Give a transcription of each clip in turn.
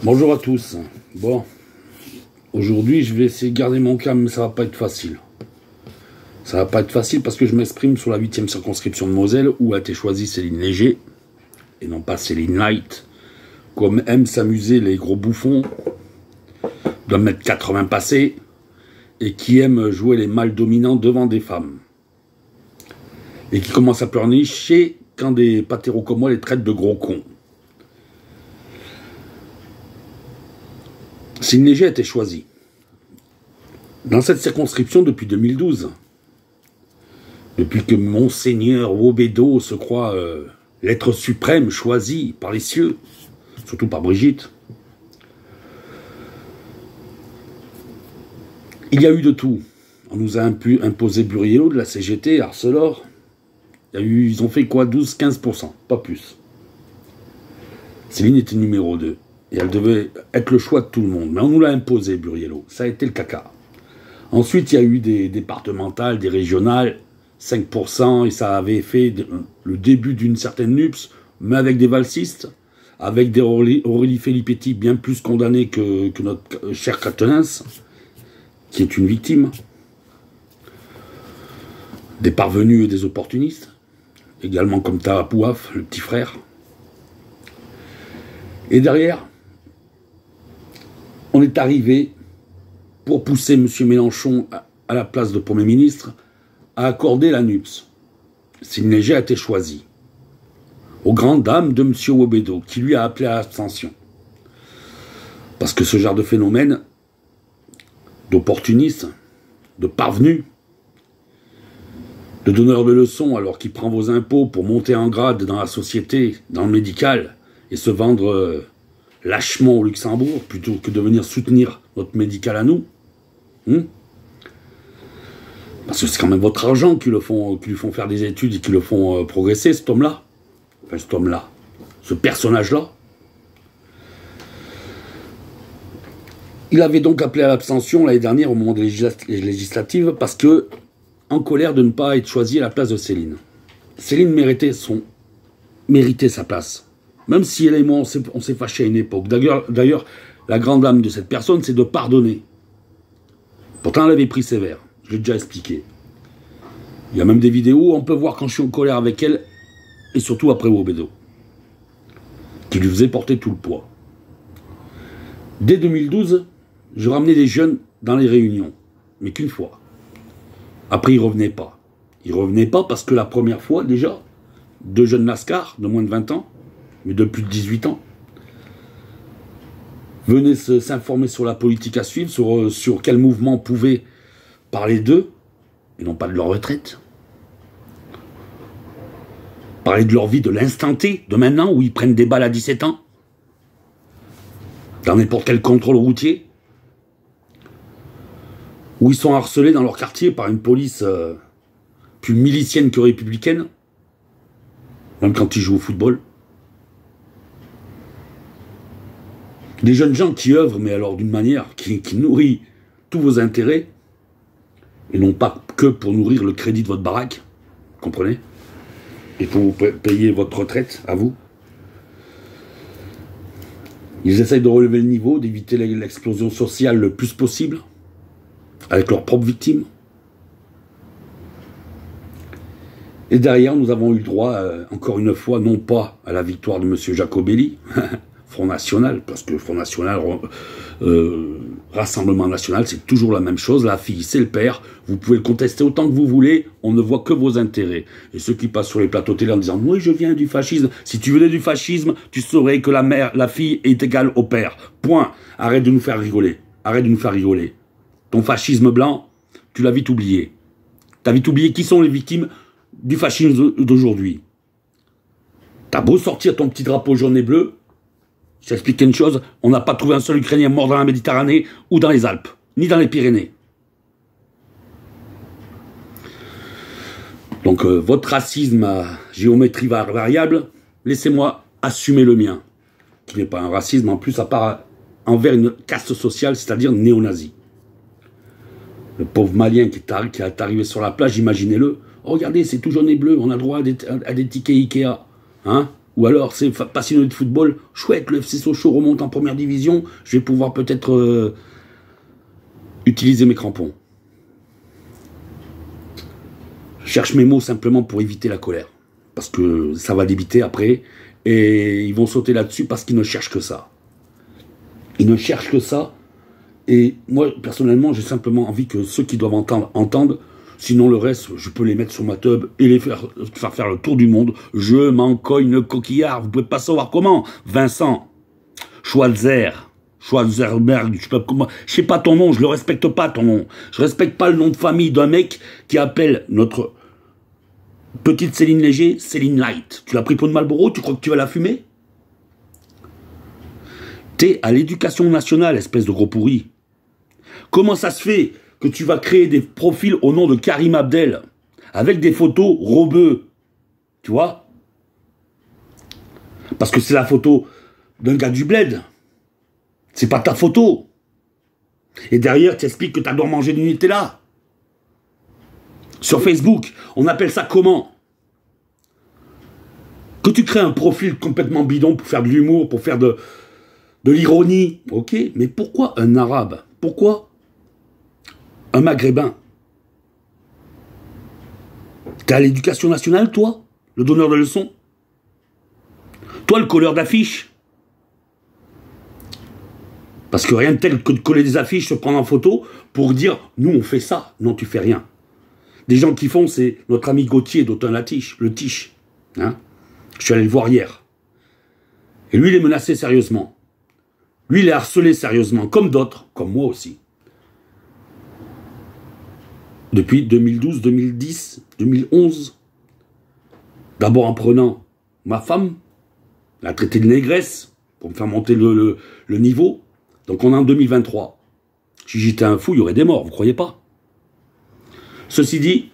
Bonjour à tous. Bon, aujourd'hui je vais essayer de garder mon calme, mais ça va pas être facile. Ça va pas être facile parce que je m'exprime sur la 8e circonscription de Moselle où a été choisie Céline Léger, et non pas Céline Light, comme aiment s'amuser les gros bouffons d'un mètre 80 passé, et qui aiment jouer les mâles dominants devant des femmes. Et qui commencent à pleurnicher quand des patéros comme moi les traitent de gros cons. Céline Léger a été choisie dans cette circonscription depuis 2012. Depuis que Monseigneur Wobedo se croit l'être suprême choisi par les cieux, surtout par Brigitte. Il y a eu de tout. On nous a imposé Burriello de la CGT, Arcelor. Ils ont fait quoi, 12-15%, pas plus. Céline était numéro 2. Et elle devait être le choix de tout le monde. Mais on nous l'a imposé, Burriello. Ça a été le caca. Ensuite, il y a eu des départementales, des régionales, 5%, et ça avait fait le début d'une certaine NUPS, mais avec des valsistes, avec des Aurélie Filippetti bien plus condamnés que notre cher Quatennens, qui est une victime, des parvenus et des opportunistes, également comme Tapouaf, le petit frère. Et derrière, on est arrivé pour pousser M. Mélenchon à la place de Premier ministre à accorder la NUPS. Céline Léger a été choisie, aux grandes dames de M. Wobedo, qui lui a appelé à l'abstention. Parce que ce genre de phénomène d'opportunistes, de parvenus, de donneurs de leçons alors qu'il prend vos impôts pour monter en grade dans la société, dans le médical, et se vendre lâchement au Luxembourg, plutôt que de venir soutenir notre médical à nous. Parce que c'est quand même votre argent qui lui font faire des études et qui le font progresser, cet homme-là. Enfin, cet homme-là. Ce personnage-là. Il avait donc appelé à l'abstention l'année dernière au moment des législatives parce que, en colère de ne pas être choisi à la place de Céline. Céline méritait sa place. Même si elle et moi, on s'est fâchés à une époque. D'ailleurs, la grande âme de cette personne, c'est de pardonner. Pourtant, elle avait pris sévère. Je l'ai déjà expliqué. Il y a même des vidéos où on peut voir quand je suis en colère avec elle, et surtout après Wobedo, qui lui faisait porter tout le poids. Dès 2012, je ramenais des jeunes dans les réunions, mais qu'une fois. Après, ils ne revenaient pas. Ils ne revenaient pas parce que la première fois, déjà, 2 jeunes lascars de moins de 20 ans, mais de plus de 18 ans, venaient s'informer sur la politique à suivre, sur quel mouvement pouvait parler d'eux, et non pas de leur retraite. Parler de leur vie, de l'instant T, de maintenant, où ils prennent des balles à 17 ans, dans n'importe quel contrôle routier, où ils sont harcelés dans leur quartier par une police plus milicienne que républicaine, même quand ils jouent au football. Des jeunes gens qui œuvrent, mais alors d'une manière qui nourrit tous vos intérêts, et non pas que pour nourrir le crédit de votre baraque, comprenez? Et pour vous payer votre retraite, à vous. Ils essayent de relever le niveau, d'éviter l'explosion sociale le plus possible, avec leurs propres victimes. Et derrière, nous avons eu le droit, encore une fois, non pas à la victoire de M. Jacobelli, Front National, parce que Front National, Rassemblement National, c'est toujours la même chose. La fille, c'est le père. Vous pouvez le contester autant que vous voulez. On ne voit que vos intérêts. Et ceux qui passent sur les plateaux télé en disant « Oui, je viens du fascisme ». Si tu venais du fascisme, tu saurais que la fille est égale au père. Point. Arrête de nous faire rigoler. Arrête de nous faire rigoler. Ton fascisme blanc, tu l'as vite oublié. Tu as vite oublié qui sont les victimes du fascisme d'aujourd'hui. T'as beau sortir ton petit drapeau jaune et bleu, je t'explique une chose, on n'a pas trouvé un seul Ukrainien mort dans la Méditerranée ou dans les Alpes, ni dans les Pyrénées. Donc votre racisme à géométrie variable, laissez-moi assumer le mien, qui n'est pas un racisme en plus à part envers une caste sociale, c'est-à-dire néo-nazi. Le pauvre Malien qui est arrivé sur la plage, imaginez-le, oh, regardez, c'est tout jaune et bleu, on a droit à des tickets Ikea, hein? Ou alors, c'est passionné de football, chouette, le FC Sochaux remonte en première division, je vais pouvoir peut-être utiliser mes crampons. Je cherche mes mots simplement pour éviter la colère. Parce que ça va débiter après, et ils vont sauter là-dessus parce qu'ils ne cherchent que ça. Ils ne cherchent que ça, et moi, personnellement, j'ai simplement envie que ceux qui doivent entendent, sinon le reste, je peux les mettre sur ma tub et les faire le tour du monde. Je m'en cogne le coquillard, vous pouvez pas savoir comment. Vincent Schweitzer, Schweizerberg, je sais pas ton nom, je le respecte pas ton nom. Je respecte pas le nom de famille d'un mec qui appelle notre petite Céline Léger, Céline Light. Tu l'as pris pour une Marlboro, tu crois que tu vas la fumer? T'es à l'éducation nationale, espèce de gros pourri. Comment ça se fait que tu vas créer des profils au nom de Karim Abdel avec des photos robeux? Tu vois? Parce que c'est la photo d'un gars du bled. C'est pas ta photo. Et derrière, tu expliques que tu adores manger du Nutella. Sur Facebook, on appelle ça comment? Que tu crées un profil complètement bidon pour faire de l'humour, pour faire de l'ironie, ok, mais pourquoi un arabe? Pourquoi un maghrébin? T'es à l'éducation nationale, toi? Le donneur de leçons? Toi, le colleur d'affiches? Parce que rien de tel que de coller des affiches, se prendre en photo pour dire, nous on fait ça. Non, tu fais rien. Des gens qui font, c'est notre ami Gauthier d'Autun-la-Tiche, le Tiche. Hein? Je suis allé le voir hier. Et lui, il est menacé sérieusement. Lui, il est harcelé sérieusement, comme d'autres, comme moi aussi. Depuis 2012, 2010, 2011. D'abord en prenant ma femme, la traiter de négresse, pour me faire monter le niveau. Donc on est en 2023. Si j'étais un fou, il y aurait des morts, vous croyez pas? Ceci dit,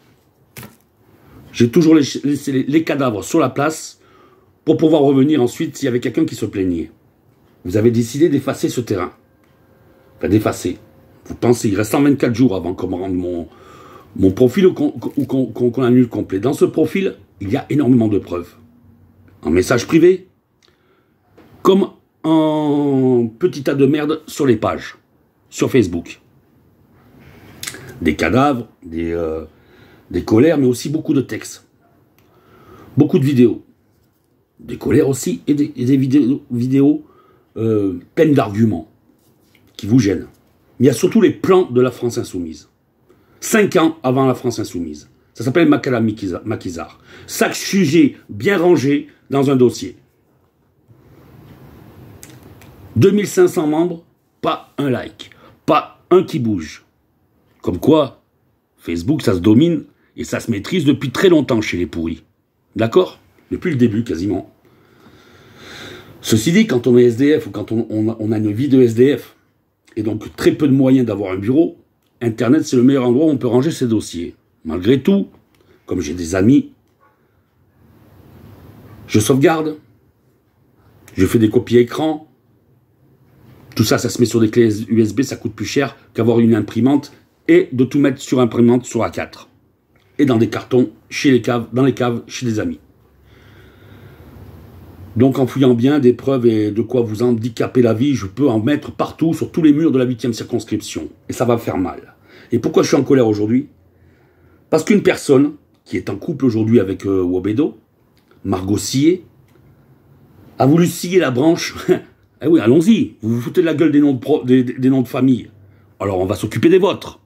j'ai toujours laissé les cadavres sur la place pour pouvoir revenir ensuite s'il y avait quelqu'un qui se plaignait. Vous avez décidé d'effacer ce terrain. Enfin, d'effacer. Vous pensez, il reste 124 jours avant qu'on me rende mon profil ou qu'on annule complet. Dans ce profil, il y a énormément de preuves. En message privé, comme en petit tas de merde sur les pages, sur Facebook. Des cadavres, des colères, mais aussi beaucoup de textes. Beaucoup de vidéos. Des colères aussi, et des vidéos pleines d'arguments qui vous gênent. Mais il y a surtout les plans de la France Insoumise. 5 ans avant la France Insoumise. Ça s'appelle Makala Maquisard. Chaque sujet bien rangé dans un dossier. 2500 membres, pas un like. Pas un qui bouge. Comme quoi, Facebook, ça se domine et ça se maîtrise depuis très longtemps chez les pourris. D'accord? Depuis le début, quasiment. Ceci dit, quand on est SDF ou quand on a une vie de SDF, et donc très peu de moyens d'avoir un bureau, Internet, c'est le meilleur endroit où on peut ranger ses dossiers. Malgré tout, comme j'ai des amis, je sauvegarde, je fais des copies écran, tout ça, ça se met sur des clés USB, ça coûte plus cher qu'avoir une imprimante et de tout mettre sur imprimante sur A4. Et dans des cartons, dans les caves, chez des amis. Donc en fouillant bien des preuves et de quoi vous handicaper la vie, je peux en mettre partout, sur tous les murs de la 8e circonscription. Et ça va faire mal. Et pourquoi je suis en colère aujourd'hui? Parce qu'une personne qui est en couple aujourd'hui avec Wabedo, Margot Sillé, a voulu scier la branche. Eh oui, allons-y, vous vous foutez de la gueule des noms de famille. Alors on va s'occuper des vôtres.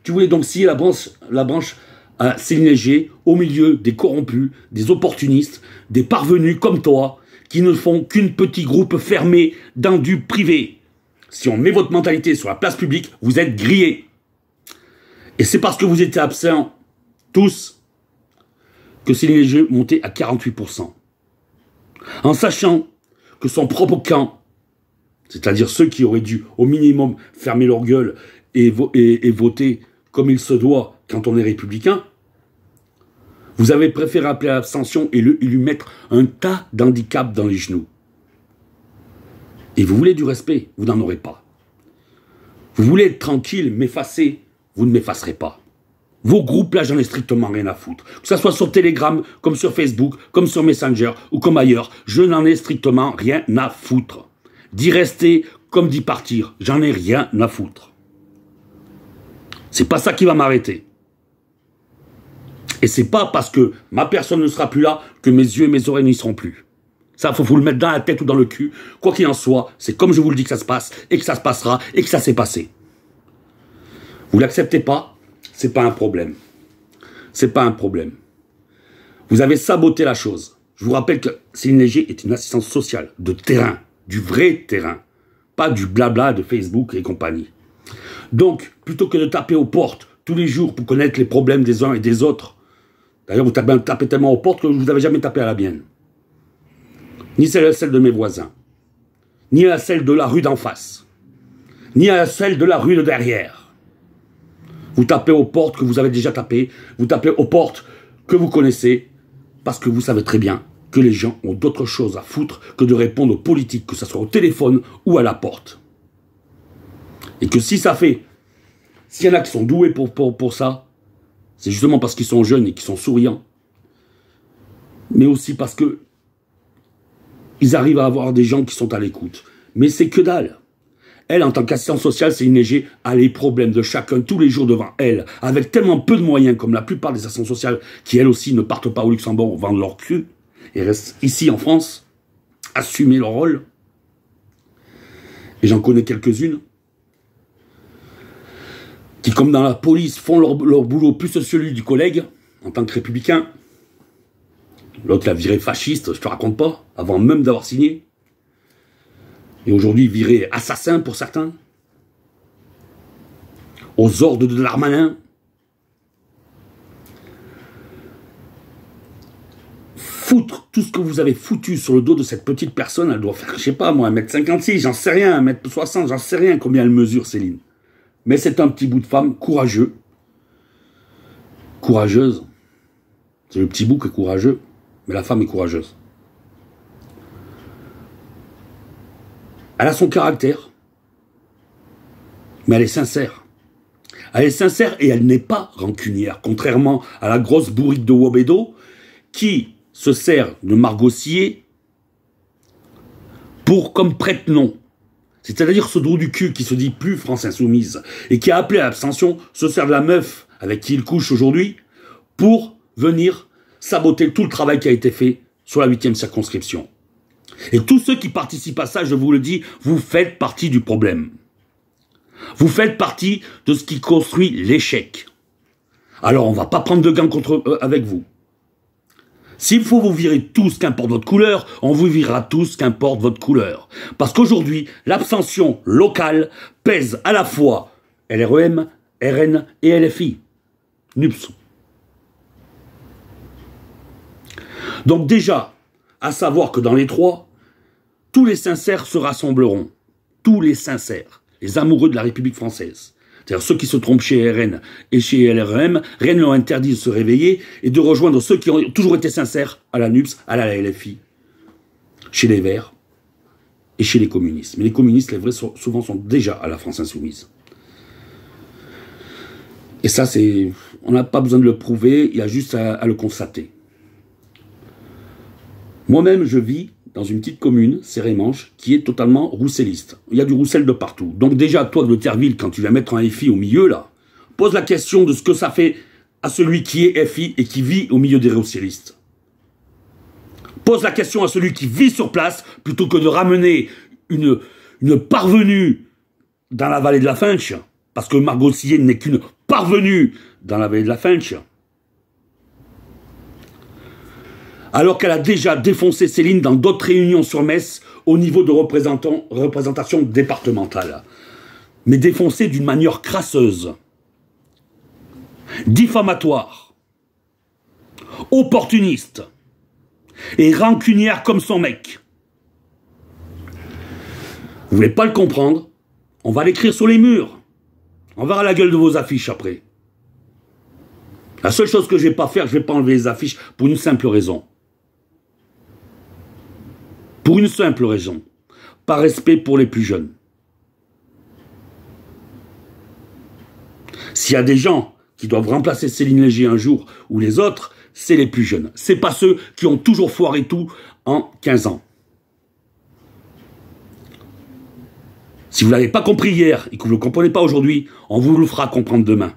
Tu voulais donc scier la branche à Céline Léger, au milieu des corrompus, des opportunistes, des parvenus comme toi, qui ne font qu'un petit groupe fermé dans du privé. Si on met votre mentalité sur la place publique, vous êtes grillés. Et c'est parce que vous étiez absents, tous, que Céline Léger montait à 48%. En sachant que son propre camp, c'est-à-dire ceux qui auraient dû au minimum fermer leur gueule et voter comme il se doit quand on est républicain, vous avez préféré appeler à l'abstention et lui mettre un tas d'handicaps dans les genoux. Et vous voulez du respect, vous n'en aurez pas. Vous voulez être tranquille, m'effacer, vous ne m'effacerez pas. Vos groupes, là, j'en ai strictement rien à foutre. Que ça soit sur Telegram, comme sur Facebook, comme sur Messenger, ou comme ailleurs, je n'en ai strictement rien à foutre. D'y rester comme d'y partir, j'en ai rien à foutre. C'est pas ça qui va m'arrêter. Et c'est pas parce que ma personne ne sera plus là que mes yeux et mes oreilles n'y seront plus. Ça, faut vous le mettre dans la tête ou dans le cul. Quoi qu'il en soit, c'est comme je vous le dis que ça se passe, et que ça se passera, et que ça s'est passé. Vous l'acceptez pas, c'est pas un problème. C'est pas un problème. Vous avez saboté la chose. Je vous rappelle que Céline Léger est une assistante sociale de terrain, du vrai terrain, pas du blabla de Facebook et compagnie. Donc, plutôt que de taper aux portes tous les jours pour connaître les problèmes des uns et des autres, d'ailleurs vous tapez tellement aux portes que vous n'avez jamais tapé à la mienne, ni celle de mes voisins, ni à celle de la rue d'en face, ni à celle de la rue de derrière. Vous tapez aux portes que vous avez déjà tapées, vous tapez aux portes que vous connaissez, parce que vous savez très bien que les gens ont d'autres choses à foutre que de répondre aux politiques, que ce soit au téléphone ou à la porte. Et que si ça fait, s'il y en a qui sont doués pour ça, c'est justement parce qu'ils sont jeunes et qu'ils sont souriants, mais aussi parce que ils arrivent à avoir des gens qui sont à l'écoute. Mais c'est que dalle. Elle, en tant qu'assistante sociale, Céline Léger a les problèmes de chacun tous les jours devant elle, avec tellement peu de moyens, comme la plupart des assistantes sociales, qui elles aussi ne partent pas au Luxembourg vendre leur cul, et restent ici en France, assumer leur rôle. Et j'en connais quelques-unes, qui, comme dans la police, font leur boulot plus que celui du collègue, en tant que républicain. L'autre l'a viré fasciste, je te raconte pas, avant même d'avoir signé. Et aujourd'hui viré assassin pour certains. Aux ordres de Darmanin. Foutre tout ce que vous avez foutu sur le dos de cette petite personne, elle doit faire, je sais pas moi, 1m56, j'en sais rien, 1m60, j'en sais rien combien elle mesure, Céline. Mais c'est un petit bout de femme courageux. Courageuse. C'est le petit bout qui est courageux, mais la femme est courageuse. Elle a son caractère, mais elle est sincère. Elle est sincère et elle n'est pas rancunière, contrairement à la grosse bourrique de Wobedo qui se sert de Margot Sillé pour comme prête-nom. C'est-à-dire ce trou du cul qui se dit plus France Insoumise et qui a appelé à l'abstention se sert de la meuf avec qui il couche aujourd'hui pour venir saboter tout le travail qui a été fait sur la 8e circonscription. Et tous ceux qui participent à ça, je vous le dis, vous faites partie du problème. Vous faites partie de ce qui construit l'échec. Alors on ne va pas prendre de gants avec vous. S'il faut vous virer tous, qu'importe votre couleur, on vous virera tous, qu'importe votre couleur. Parce qu'aujourd'hui, l'abstention locale pèse à la fois LREM, RN et LFI. NUPS. Donc déjà, à savoir que dans les trois, tous les sincères se rassembleront. Tous les sincères. Les amoureux de la République française. C'est-à-dire ceux qui se trompent chez RN et chez LREM, rien ne leur interdit de se réveiller et de rejoindre ceux qui ont toujours été sincères à la NUPS, à la LFI, chez les Verts et chez les communistes. Mais les communistes, les vrais, souvent sont déjà à la France Insoumise. Et ça, c'est... On n'a pas besoin de le prouver, il y a juste à le constater. Moi-même, je vis dans une petite commune, Cérémanche, qui est totalement rousselliste. Il y a du roussel de partout. Donc déjà, toi de Terville, quand tu vas mettre un FI au milieu, là, pose la question de ce que ça fait à celui qui est FI et qui vit au milieu des roussellistes. Pose la question à celui qui vit sur place, plutôt que de ramener une parvenue dans la vallée de la Finche, parce que Margot Sillé n'est qu'une parvenue dans la vallée de la Finche. Alors qu'elle a déjà défoncé Céline dans d'autres réunions sur Metz au niveau de représentation départementale. Mais défoncé d'une manière crasseuse, diffamatoire, opportuniste et rancunière comme son mec. Vous voulez pas le comprendre? On va l'écrire sur les murs. On verra la gueule de vos affiches après. La seule chose que je vais pas faire, je vais pas enlever les affiches pour une simple raison. Pour une simple raison, par respect pour les plus jeunes. S'il y a des gens qui doivent remplacer Céline Léger un jour, ou les autres, c'est les plus jeunes. C'est pas ceux qui ont toujours foiré tout en 15 ans. Si vous ne l'avez pas compris hier et que vous ne le comprenez pas aujourd'hui, on vous le fera comprendre demain.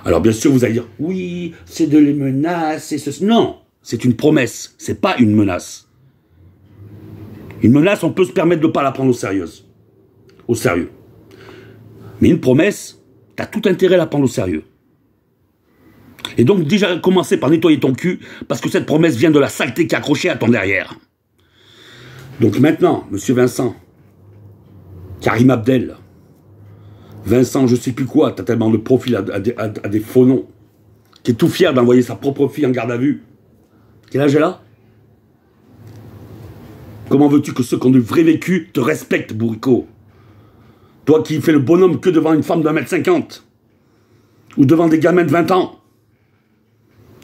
Alors bien sûr, vous allez dire, oui, c'est de les menaces, c'est ceci. Non, c'est une promesse, c'est pas une menace. Une menace, on peut se permettre de ne pas la prendre au sérieux. Mais une promesse, tu as tout intérêt à la prendre au sérieux. Et donc déjà commencer par nettoyer ton cul, parce que cette promesse vient de la saleté qui est accrochée à ton derrière. Donc maintenant, monsieur Vincent, Karim Abdel, Vincent je sais plus quoi, t'as tellement de profils à des faux noms, qui est tout fier d'envoyer sa propre fille en garde à vue. Quel âge elle a? Comment veux-tu que ceux qui ont du vrai vécu te respectent, bourricot? Toi qui fais le bonhomme que devant une femme d'1,50 m, ou devant des gamins de 20 ans.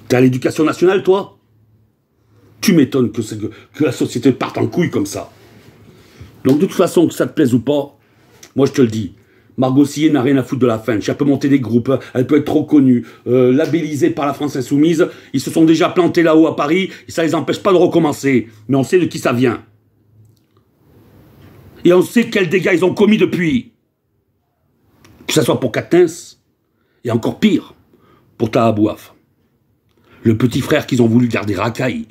T'es à l'éducation nationale, toi? Tu m'étonnes que la société parte en couille comme ça. Donc de toute façon, que ça te plaise ou pas, moi je te le dis, Margot Sillé n'a rien à foutre de la fin. Elle peut monter des groupes, elle peut être trop connue, labellisée par la France Insoumise. Ils se sont déjà plantés là-haut à Paris, et ça les empêche pas de recommencer. Mais on sait de qui ça vient. Et on sait quels dégâts ils ont commis depuis. Que ce soit pour Katniss, et encore pire, pour Taha Bouaf. Le petit frère qu'ils ont voulu garder racaille.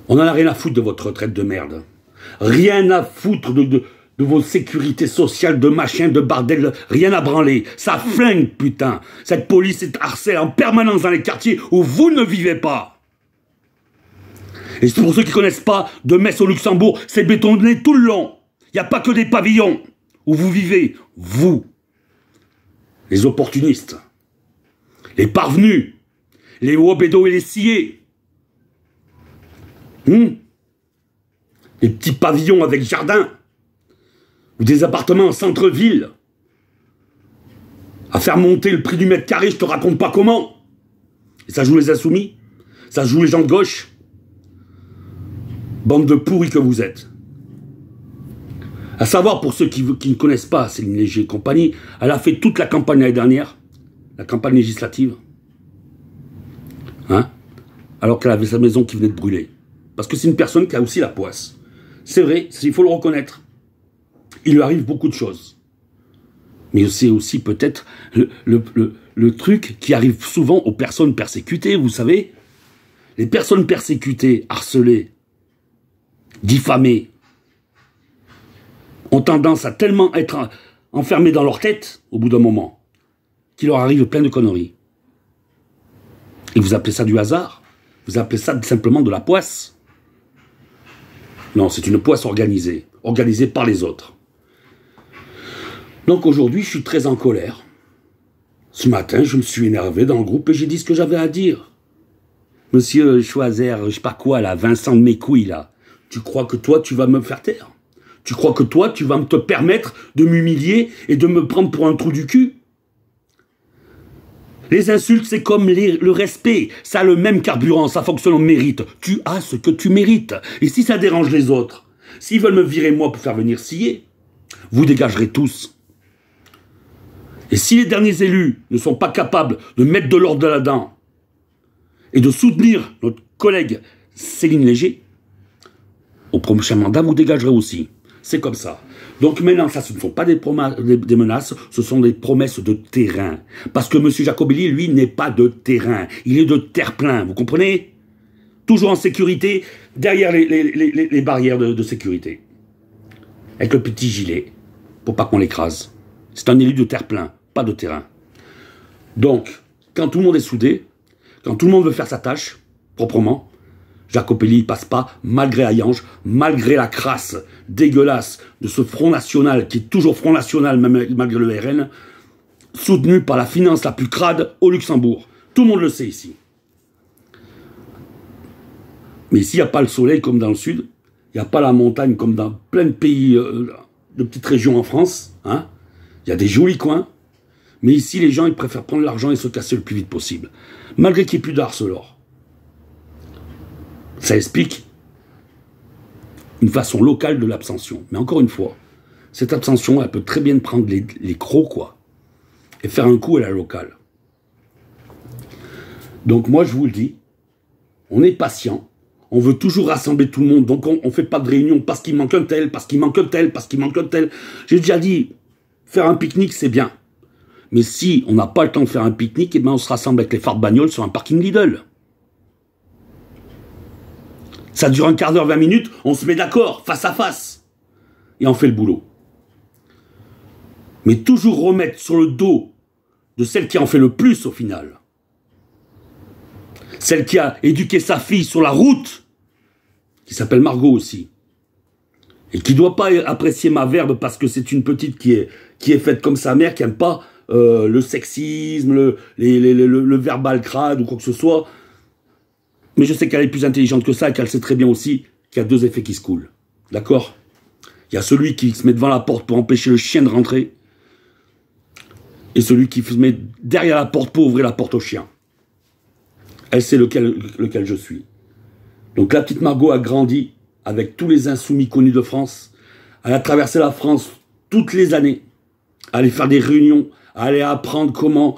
On n'en a rien à foutre de votre retraite de merde. Rien à foutre de vos sécurités sociales, de machin, de bordel, rien à branler. Ça flingue, putain. Cette police est harcèle en permanence dans les quartiers où vous ne vivez pas. Et c'est pour ceux qui ne connaissent pas, de Metz au Luxembourg, c'est bétonné tout le long. Il n'y a pas que des pavillons où vous vivez, vous. Les opportunistes. Les parvenus. Les wobédos et les sciés. Les petits pavillons avec jardin, ou des appartements en centre-ville, à faire monter le prix du mètre carré, je te raconte pas comment. Et ça joue les insoumis, ça joue les gens de gauche. Bande de pourris que vous êtes. À savoir, pour ceux qui ne connaissent pas Céline Léger et compagnie, elle a fait toute la campagne l'année dernière, la campagne législative, alors qu'elle avait sa maison qui venait de brûler. Parce que c'est une personne qui a aussi la poisse. C'est vrai, il faut le reconnaître. Il lui arrive beaucoup de choses. Mais c'est aussi peut-être le truc qui arrive souvent aux personnes persécutées, vous savez. Les personnes persécutées, harcelées, diffamées, ont tendance à tellement être enfermées dans leur tête, au bout d'un moment, qu'il leur arrive plein de conneries. Et vous appelez ça du hasard? Vous appelez ça simplement de la poisse? Non, c'est une poisse organisée par les autres. Donc aujourd'hui, je suis très en colère. Ce matin, je me suis énervé dans le groupe et j'ai dit ce que j'avais à dire. Monsieur Choiser, je sais pas quoi, là, Vincent de mes couilles, là. Tu crois que toi, tu vas me faire taire? Tu crois que toi, tu vas te permettre de m'humilier et de me prendre pour un trou du cul? Les insultes, c'est comme le respect. Ça a le même carburant, ça fonctionne au mérite. Tu as ce que tu mérites. Et si ça dérange les autres, s'ils veulent me virer moi pour faire venir scier, vous dégagerez tous. Et si les derniers élus ne sont pas capables de mettre de l'ordre là-dedans et de soutenir notre collègue Céline Léger, au prochain mandat, vous dégagerez aussi. C'est comme ça. Donc maintenant, ça, ce ne sont pas des menaces, ce sont des promesses de terrain. Parce que M. Jacobelli, lui, n'est pas de terrain. Il est de terre-plein, vous comprenez? Toujours en sécurité, derrière les barrières de sécurité. Avec le petit gilet, pour pas qu'on l'écrase. C'est un élu de terre-plein, pas de terrain. Donc, quand tout le monde est soudé, quand tout le monde veut faire sa tâche, proprement, Jacopelli ne passe pas, malgré Hayange, malgré la crasse dégueulasse de ce Front National, qui est toujours Front National, même malgré le RN, soutenu par la finance la plus crade au Luxembourg. Tout le monde le sait ici. Mais ici, il n'y a pas le soleil comme dans le sud, il n'y a pas la montagne comme dans plein de pays, de petites régions en France. Il y a des jolis coins, mais ici, les gens, ils préfèrent prendre l'argent et se casser le plus vite possible. Malgré qu'il n'y ait plus d'Arcelor. Ça explique une façon locale de l'abstention. Mais encore une fois, cette abstention, elle peut très bien prendre les crocs, quoi. Et faire un coup à la locale. Donc moi, je vous le dis, on est patient. On veut toujours rassembler tout le monde. Donc on ne fait pas de réunion parce qu'il manque un tel, parce qu'il manque un tel, parce qu'il manque un tel. J'ai déjà dit, faire un pique-nique, c'est bien. Mais si on n'a pas le temps de faire un pique-nique, eh ben on se rassemble avec les phares de bagnole sur un parking Lidl. Ça dure un quart d'heure, 20 minutes, on se met d'accord, face à face. Et on fait le boulot. Mais toujours remettre sur le dos de celle qui en fait le plus au final. Celle qui a éduqué sa fille sur la route, qui s'appelle Margot aussi. Et qui ne doit pas apprécier ma verbe parce que c'est une petite qui est faite comme sa mère, qui n'aime pas le sexisme, le verbal crade ou quoi que ce soit. Mais je sais qu'elle est plus intelligente que ça et qu'elle sait très bien aussi qu'il y a deux effets qui se coulent. D'accord? Il y a celui qui se met devant la porte pour empêcher le chien de rentrer. Et celui qui se met derrière la porte pour ouvrir la porte au chien. Elle sait lequel je suis. Donc la petite Margot a grandi avec tous les insoumis connus de France. Elle a traversé la France toutes les années. À aller faire des réunions, à aller apprendre comment...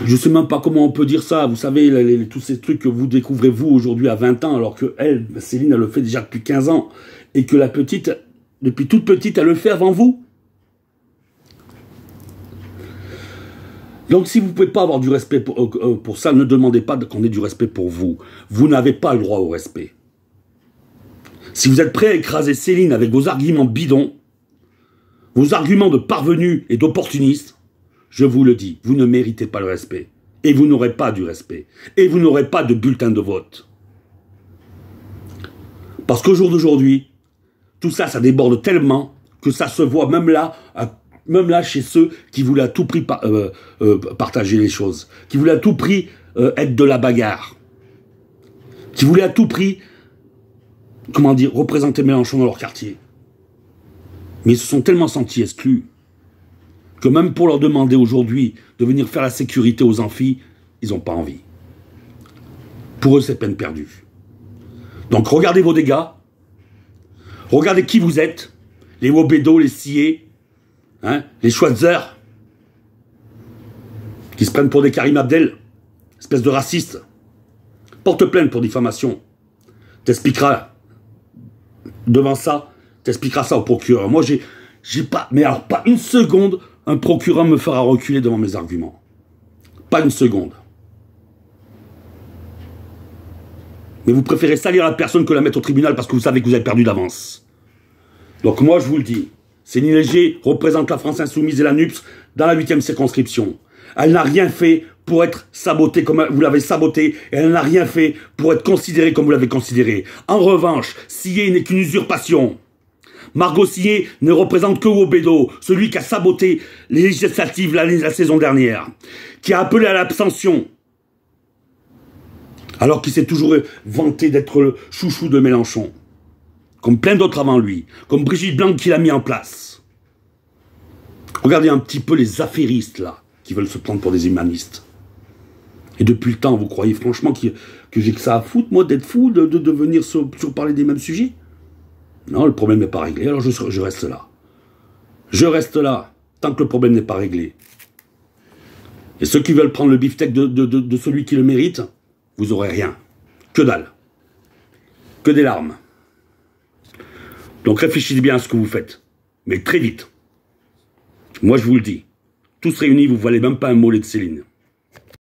Je ne sais même pas comment on peut dire ça. Vous savez, tous ces trucs que vous découvrez vous aujourd'hui à 20 ans, alors que elle, Céline, elle le fait déjà depuis 15 ans. Et que la petite, depuis toute petite, elle le fait avant vous. Donc si vous ne pouvez pas avoir du respect pour ça, ne demandez pas qu'on ait du respect pour vous. Vous n'avez pas le droit au respect. Si vous êtes prêt à écraser Céline avec vos arguments bidons, vos arguments de parvenus et d'opportunistes, je vous le dis, vous ne méritez pas le respect. Et vous n'aurez pas du respect. Et vous n'aurez pas de bulletin de vote. Parce qu'au jour d'aujourd'hui, tout ça, ça déborde tellement que ça se voit même là chez ceux qui voulaient à tout prix partager les choses, qui voulaient à tout prix être de la bagarre, qui voulaient à tout prix, comment dire, représenter Mélenchon dans leur quartier. Mais ils se sont tellement sentis exclus que même pour leur demander aujourd'hui de venir faire la sécurité aux amphis, ils n'ont pas envie. Pour eux, c'est peine perdue. Donc regardez vos dégâts, regardez qui vous êtes, les Wobédo, les Scié, hein, les Schwarzer, qui se prennent pour des Karim Abdel, espèce de racistes. Porte plainte pour diffamation. T'expliqueras devant ça, t'expliqueras ça au procureur. Moi, j'ai pas, mais alors pas une seconde, un procureur me fera reculer devant mes arguments. Pas une seconde. Mais vous préférez salir la personne que la mettre au tribunal parce que vous savez que vous avez perdu d'avance. Donc moi, je vous le dis, Céline Léger représente la France Insoumise et la NUPS dans la 8e circonscription. Elle n'a rien fait pour être sabotée comme vous l'avez sabotée, et elle n'a rien fait pour être considérée comme vous l'avez considérée. En revanche, Scié n'est qu'une usurpation. Margot Scié ne représente que Wobédo, celui qui a saboté les législatives la saison dernière, qui a appelé à l'abstention, alors qu'il s'est toujours vanté d'être le chouchou de Mélenchon, comme plein d'autres avant lui, comme Brigitte Blanc qui l'a mis en place. Regardez un petit peu les affairistes, là, qui veulent se prendre pour des humanistes. Et depuis le temps, vous croyez franchement que j'ai que ça à foutre, moi, d'être fou, de venir sur parler des mêmes sujets? Non, le problème n'est pas réglé, alors je reste là. Je reste là, tant que le problème n'est pas réglé. Et ceux qui veulent prendre le beefsteak de celui qui le mérite, vous aurez rien. Que dalle. Que des larmes. Donc réfléchissez bien à ce que vous faites. Mais très vite. Moi, je vous le dis. Tous réunis, vous ne valez même pas un mot de Céline.